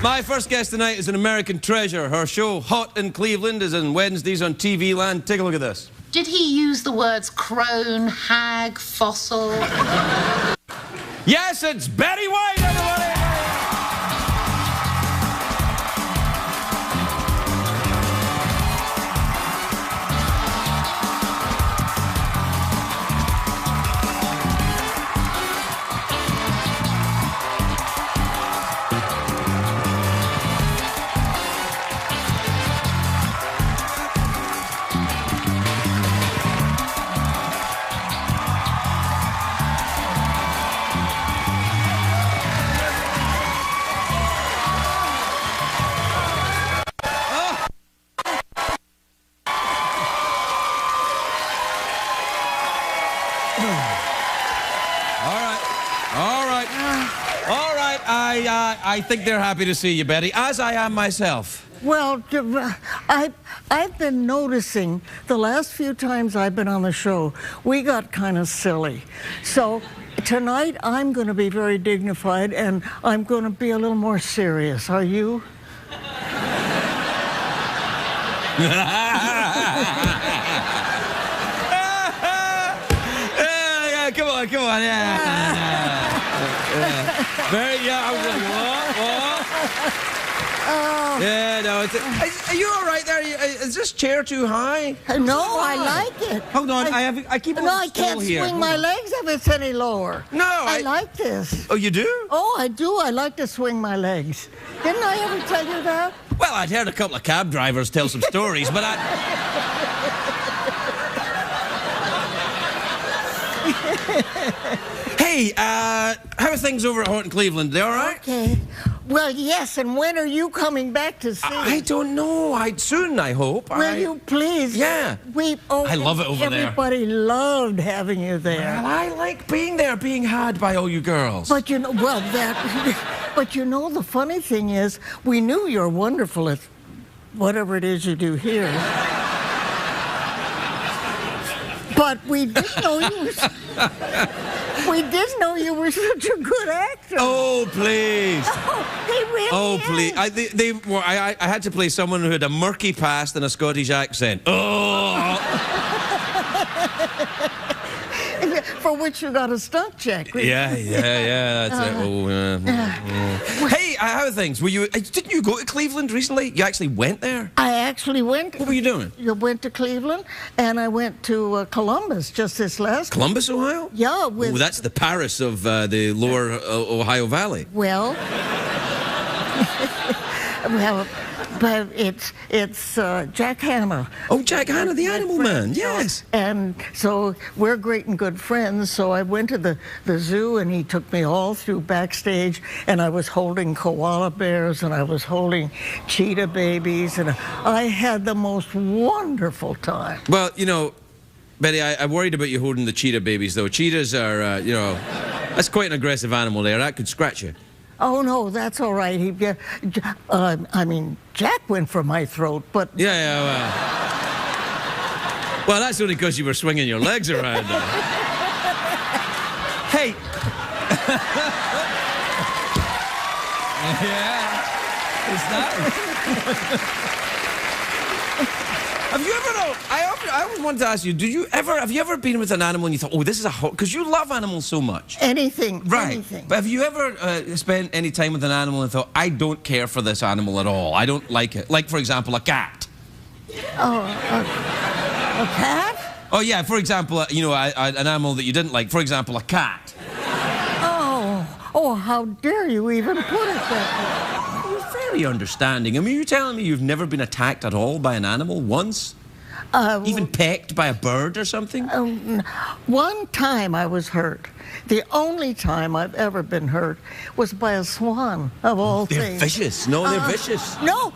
My first guest tonight is an American treasure. Her show, Hot in Cleveland, is on Wednesdays on TV Land. Take a look at this. Did he use the words crone, hag, fossil? Yes, it's Betty White, everybody! I think they're happy to see you, Betty, as I am myself. Well, I've been noticing the last few times I've been on the show, we got kind of silly. So tonight I'm going to be very dignified and I'm going to be a little more serious. Are you? Yeah, come on. Very, I was like, what? Oh. Yeah, no, are you all right there? Is this chair too high? No, I like it. Hold on, I keep No, I can't swing my legs if it's any lower. No, I like this. Oh, you do? Oh, I do. I like to swing my legs. Didn't I ever tell you that? Well, I'd heard a couple of cab drivers tell some stories, but Hey, how are things over at Hot in Cleveland? They all right? Okay. Well, yes, and when are you coming back to see? I don't know. Soon, I hope. Will you please? Yeah. I love it over there. Everybody loved having you there. Well, I like being there, being had by all you girls. But you know, but you know, the funny thing is, we knew you're wonderful at whatever it is you do here. But we didn't know you were... We didn't know you were such a good actor. Oh, please. Oh, he really Oh, please. is. I had to play someone who had a murky past and a Scottish accent. Oh! For which you got a stunt check. Yeah, that's it. Hey, how are things? Didn't you go to Cleveland recently? You actually went there? I actually went. What were you doing? You went to Cleveland, and I went to Columbus just this last. Columbus, Ohio? Yeah. That's the Paris of the lower Ohio Valley. Well, but it's Jack Hanna. Oh, Jack Hanna, the Animal Man, yes. And so we're great and good friends. So I went to the zoo, and he took me all through backstage, and I was holding koala bears, and I was holding cheetah babies, and I had the most wonderful time. Well, you know, Betty, I worried about you holding the cheetah babies, though. Cheetahs are, that's quite an aggressive animal there. That could scratch you. Oh, no, that's all right. Jack went for my throat, but... Yeah, well, that's only because you were swinging your legs around. Hey. Yeah. Is that... Have you ever, I always wanted to ask you, have you ever been with an animal and you thought, oh, this is a hot, because you love animals so much. Anything. Right. Anything. But have you ever spent any time with an animal and thought, I don't care for this animal at all. I don't like it. Like, for example, a cat. Oh, a cat? Oh, yeah, for example, an animal that you didn't like. For example, a cat. Oh, how dare you even put it that way? You're very understanding. I mean, you're telling me you've never been attacked at all by an animal once? Even pecked by a bird or something? One time I was hurt. The only time I've ever been hurt was by a swan, of all things. They're vicious. No, they're vicious. No,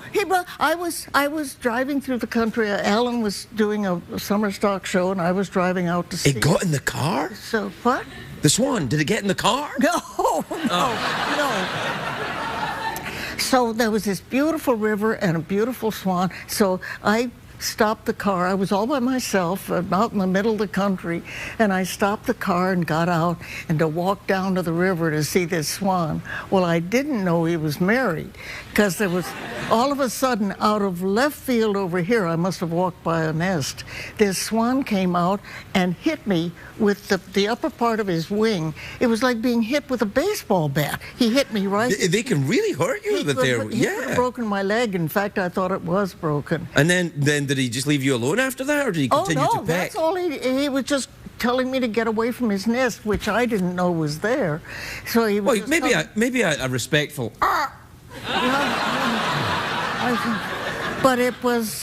I was driving through the country. Alan was doing a summer stock show, and I was driving out to see it. It got in the car? So, what? The swan, did it get in the car? No. So there was this beautiful river and a beautiful swan. So I stopped the car. I was all by myself out in the middle of the country, and I stopped the car and got out and to walk down to the river to see this swan. Well, I didn't know he was married, because there was all of a sudden, out of left field over here, I must have walked by a nest, this swan came out and hit me with the upper part of his wing. It was like being hit with a baseball bat. He hit me right. They can really hurt you with their. He could have broken my leg. In fact, I thought it was broken. And then did he just leave you alone after that, or did he continue to peck? That's all he was just telling me to get away from his nest, which I didn't know was there. So he was maybe a respectful. But it was,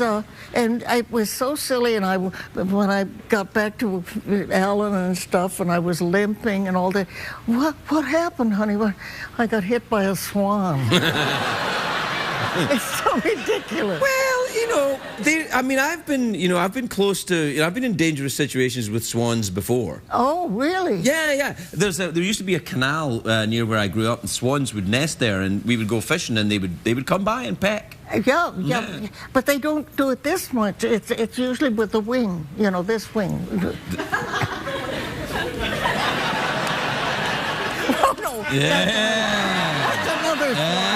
and it was so silly. And when I got back to Alan and stuff, and I was limping and all that. What happened, honey? I got hit by a swan. It's so ridiculous. Well, you know, I've been close to, I've been in dangerous situations with swans before. Oh, really? Yeah. There used to be a canal near where I grew up, and swans would nest there, and we would go fishing, and they would come by and peck. Yeah. But they don't do it this much. It's usually with the wing, this wing. Oh no. Yeah. That's another swan.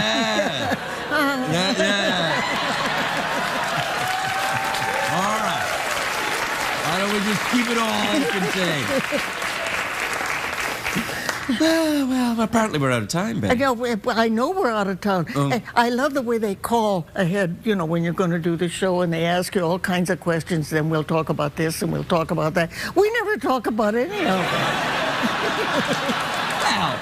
Yeah. All right. Why don't we just keep it all contained? Well, apparently we're out of time, Ben. I know we're out of town. I love the way they call ahead, when you're going to do the show, and they ask you all kinds of questions. Then we'll talk about this and we'll talk about that. We never talk about any of that. Well,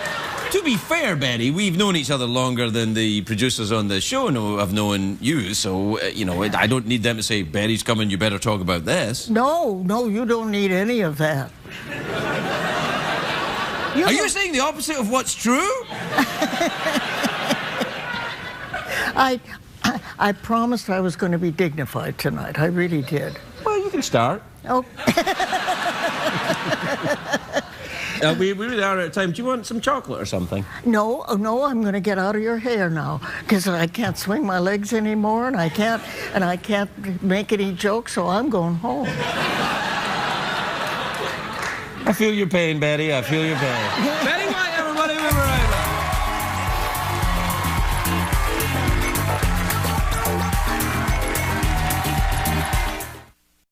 to be fair, Betty, we've known each other longer than the producers on the show have known you, so, I don't need them to say, Betty's coming, you better talk about this. No, you don't need any of that. Are you saying the opposite of what's true? I promised I was going to be dignified tonight. I really did. Well, you can start. Oh. We really are out of time. Do you want some chocolate or something? No, I'm going to get out of your hair now, because I can't swing my legs anymore, and I can't make any jokes, so I'm going home. I feel your pain, Betty. I feel your pain. Betty White,